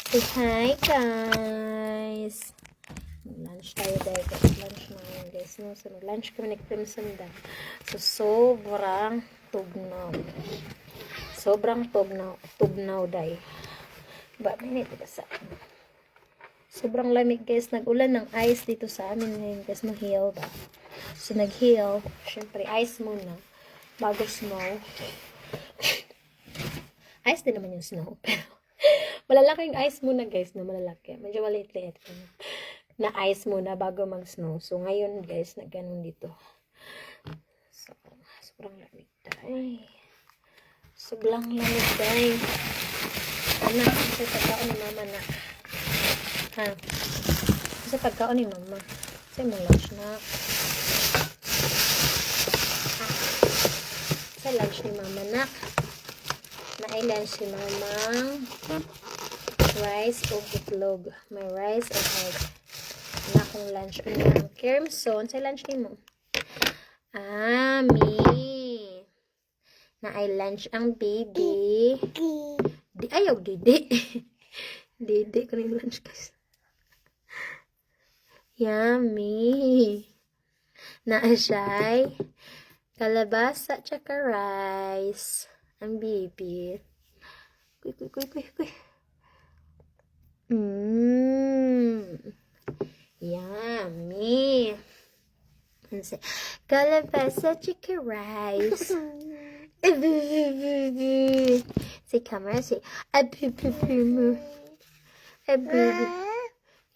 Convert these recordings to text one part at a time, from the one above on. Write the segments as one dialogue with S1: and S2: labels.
S1: Say hi, guys. Lunch tayo dahil lunch na ngayon, guys. No? So, lunch kami ni Crimson Dan. So, sobrang tugnaw. Sobrang tugnaw dahil. Ba, minute ka sa sobrang lamig, guys. Nag-ulan ng ice dito sa amin ngayon, guys. Mag-heal ba? So, nag-heal. Siyempre, ice muna. Bago snow. Ice din naman yung snow. Pero, malalaking ice muna, guys. No? Malalaki. Medyo maliit-liit. Na ice muna bago mag-snow. So, ngayon, guys, nagganon dito. So, sobrang lamig tayo. Sobrang lamig tayo. Anak, kasi pagkaon ni mama na. Ha? Kasi pagkaon ni mama. Kasi mo lunch na. Kasi lunch ni mama na. Na-lunch si mama. Rice o itlog. May rice and egg. Na akong lunch ang Crimson. Sa lunch ni mo? Me. Na ay lunch ang baby. Ayaw, didi. Didi ko na yung lunch, guys. Yummy. Na siya'y kalabasa tsaka rice. Ang baby. Kuy. Yummy. Kalabasa tsaka rice. Si camera, si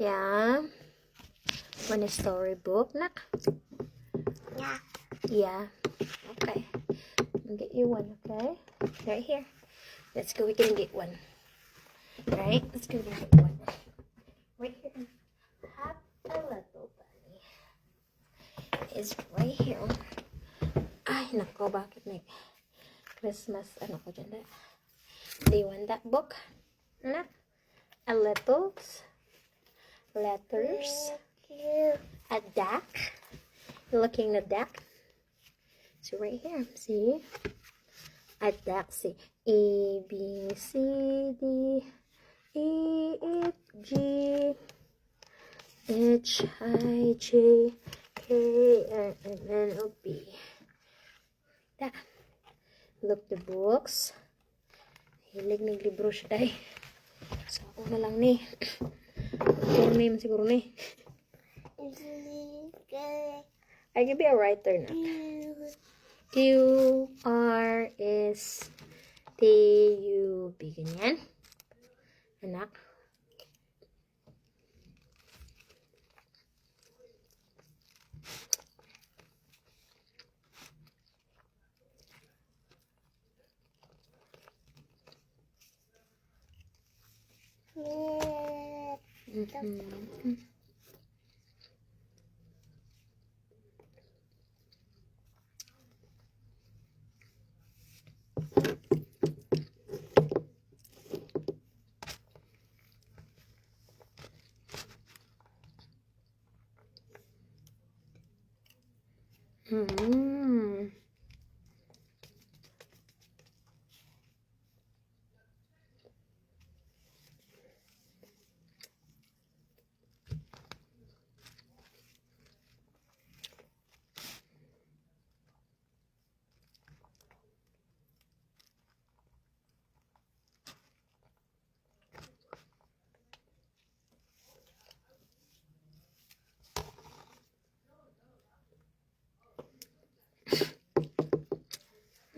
S1: yeah. Want a storybook, nak? Yeah. Okay. I'll get you one, okay? Right here. Let's go. We can get one. Right? Let's go and get one. Right here. Have a little bunny. It's right here. Ay, nako, bakit may Christmas, ano ko dyan? Do you want that book? Anak? A little letters? A duck? You're looking at the duck? So right here, see? A duck, see? A, B, C, D, E, F, G, H, I, J, K, L, M, N, O, P. That. Look the books. Hilig ng libro siya, day. So, ako na lang ni. Puro name siguro ni. I can be a writer na. U-R-S-T-U-B. Ganyan. Anak.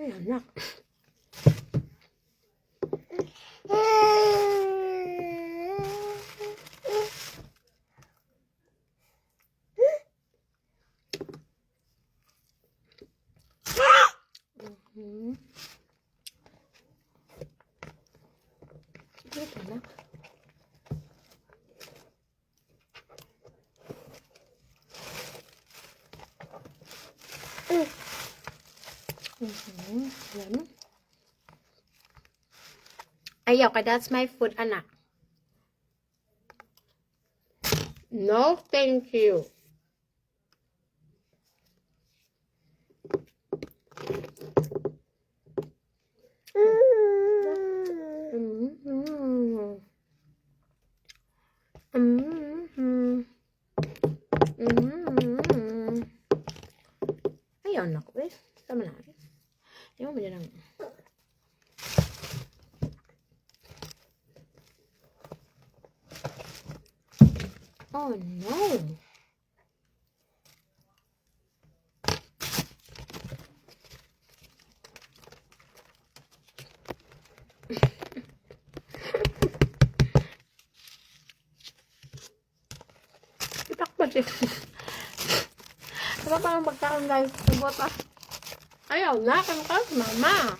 S1: Ay, anak. Sige, anak. Yan. Ayaw ka, that's my food, anak. No, thank you. Ayaw na ko eh. Tama na. Ayaw mo dyan ang... Oh no! Itakpan siya. Diba parang magkaon guys? Sabot ah. Ayaw na. Kanukas, mama.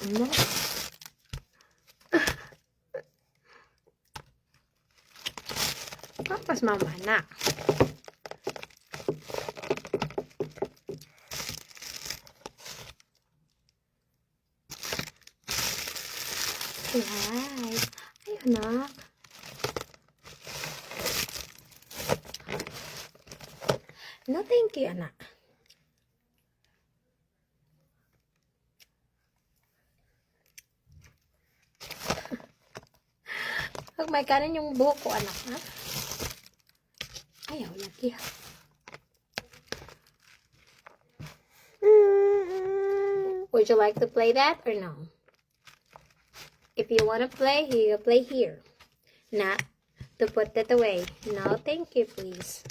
S1: Ano? Kapas mama na. Guys. Ayaw na. No, thank you, anak. Pag may kanin yung buhok ko, anak, ha? Ayaw lagi, ha? Would you like to play that or no? If you want to play, you play here. Not to put that away. No, thank you, please.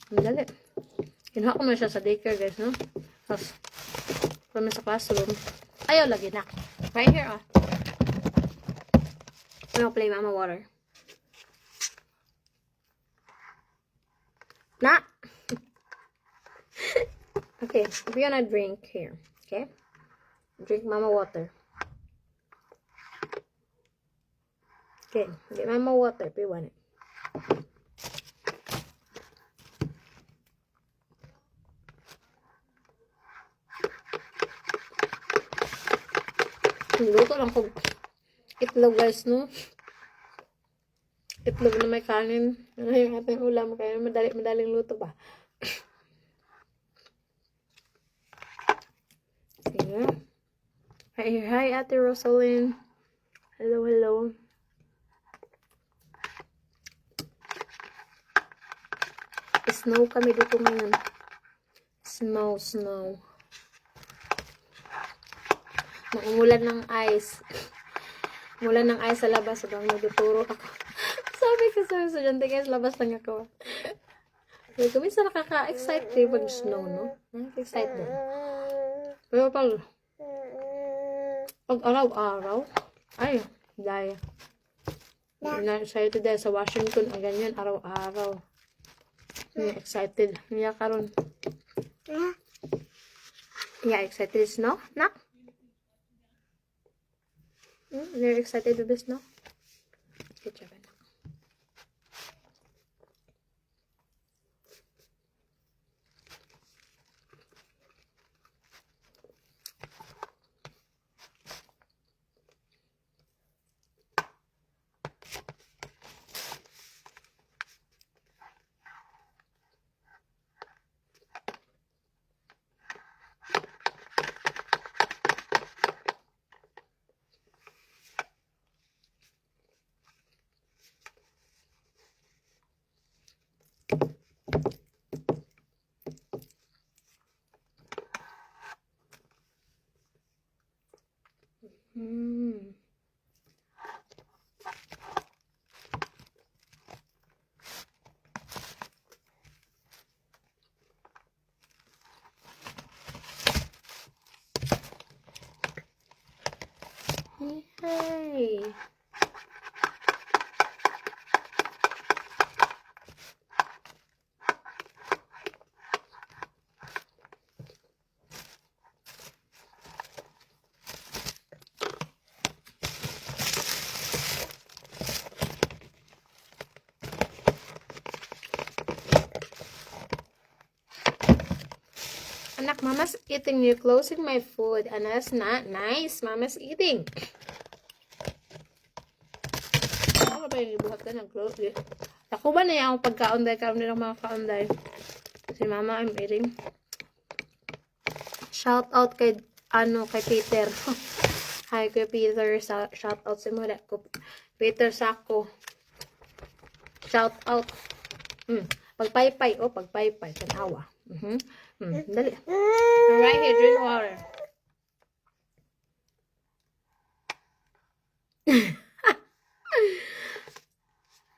S1: Madali. Kinuha ko na siya sa daycare, guys, no? Tapos, kami sa classroom. Ayaw lagi na. Right here, oh. I'm gonna play Mama Water. Nah. Okay, we're gonna drink here. Okay? Drink Mama Water. Okay, get Mama Water if you want it. Luto lang ko itlog, guys, no? Itlog na may kanin. Ano yung ating ulam? Kaya madaling luto ba? Sige. Hi, Ate Rosalyn. Hello, hello. Snow kami dito ngayon. Snow. Umulan ng ice. Umulan ng ice sa labas. Sabang nagtuturo ako. Sabi ko sa estudyante, guys, labas lang ako. Kaya kumisa nakaka-excite pag snow, no? Nakaka-excite din. Pero pag araw-araw, ay, daya. Na-excited dahil sa Washington, ang ganyan, araw-araw. Excited. Niya karon. Yeah, excited snow? Nak? They're excited with the snow? Good job, anak. Hey. Anak, Mama's eating. You're closing my food. And that's not nice. Mama's eating. Ano ba yung ibuhat ka nag-close? Ako ba na yung pagkaunday? Karoon din ang mga kaunday. Si Mama, I'm eating. Shout out kay ano kay Peter. Hi kay Peter, shout out sa mo ko. Peter Sako. Shout out. Pagpaypay, pagpaypay tanawa. Dali. Right here, drink water.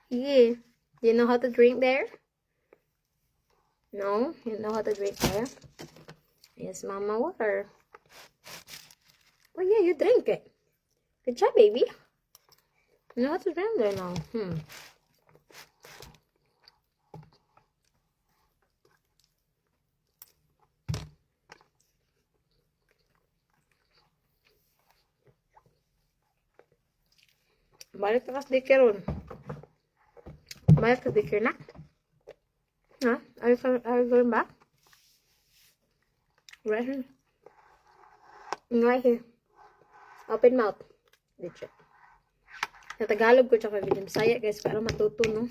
S1: Yeah. You know how to drink there? No? You know how to drink there? Yes, mama water. Oh yeah, you drink it. Good job, baby. You know how to drink there now. Balik ka sa daycare ron. Balik ka daycare na? Huh? Are you going back? Right here. Right here. Open mouth. Legit. Sa Tagalog ko tsaka video Bisaya guys para matuto no.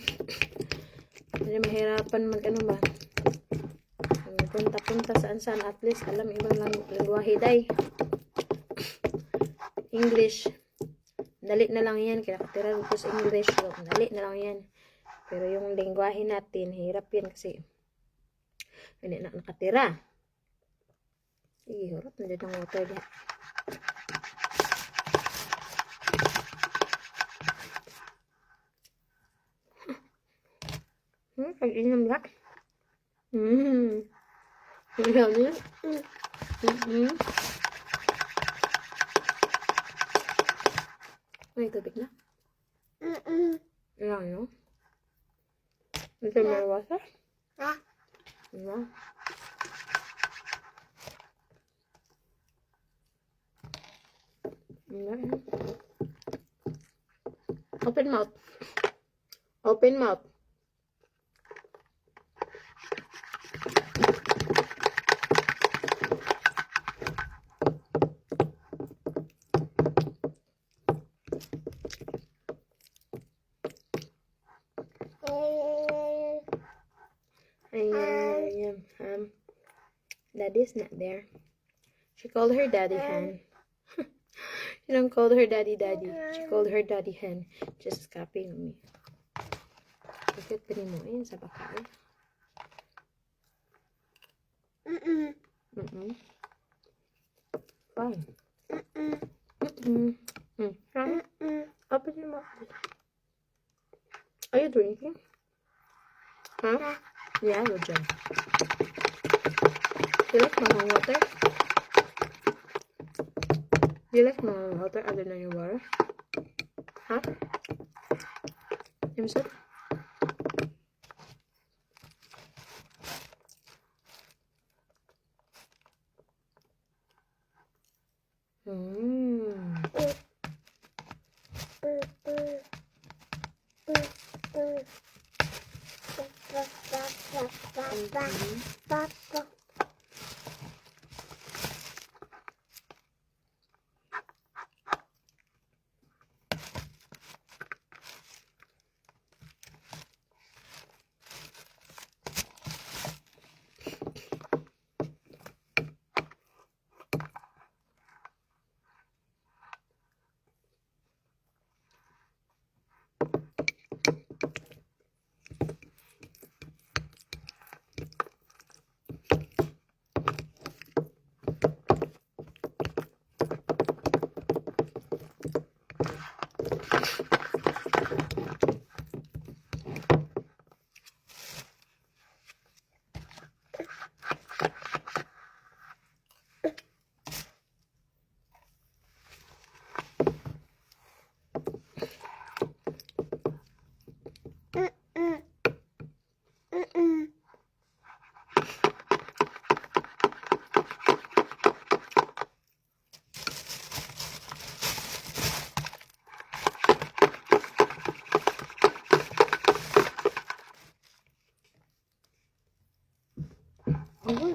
S1: Hindi mahirapan ano ba. Punta-punta saan at least alam ibang lengguwahe day. English. Dali na lang yan. Kaya nakatira ko sa English. So, dali na lang yan. Pero yung lengguwahe natin, hirap yan kasi hindi na nakatira. Sige, hurot na dyan ang water dyan. Pag-inom ba? Inom niya? May tubig na? Ilang no? Ito may water? No. Open mouth. Open mouth. Daddy's not there. She called her daddy hen. She don't call her daddy. She called her daddy hen. Just copying me. Bakit pinimuin sa bakal? Fine. Open your mouth. Are you drinking? Huh? Yeah, good job. You like my water? You like my water other than your water? Huh? You said?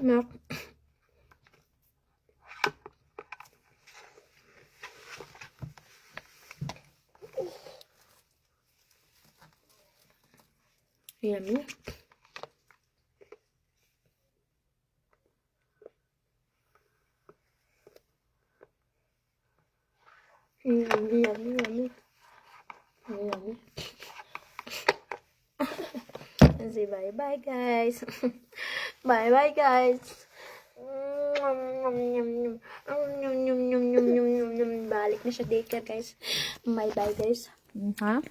S1: Milk. Yummy. Yummy, yummy, yummy. Yummy. Say bye-bye, guys. Bye-bye, guys. Balik na siya daycare, guys. Bye-bye, guys. Ha?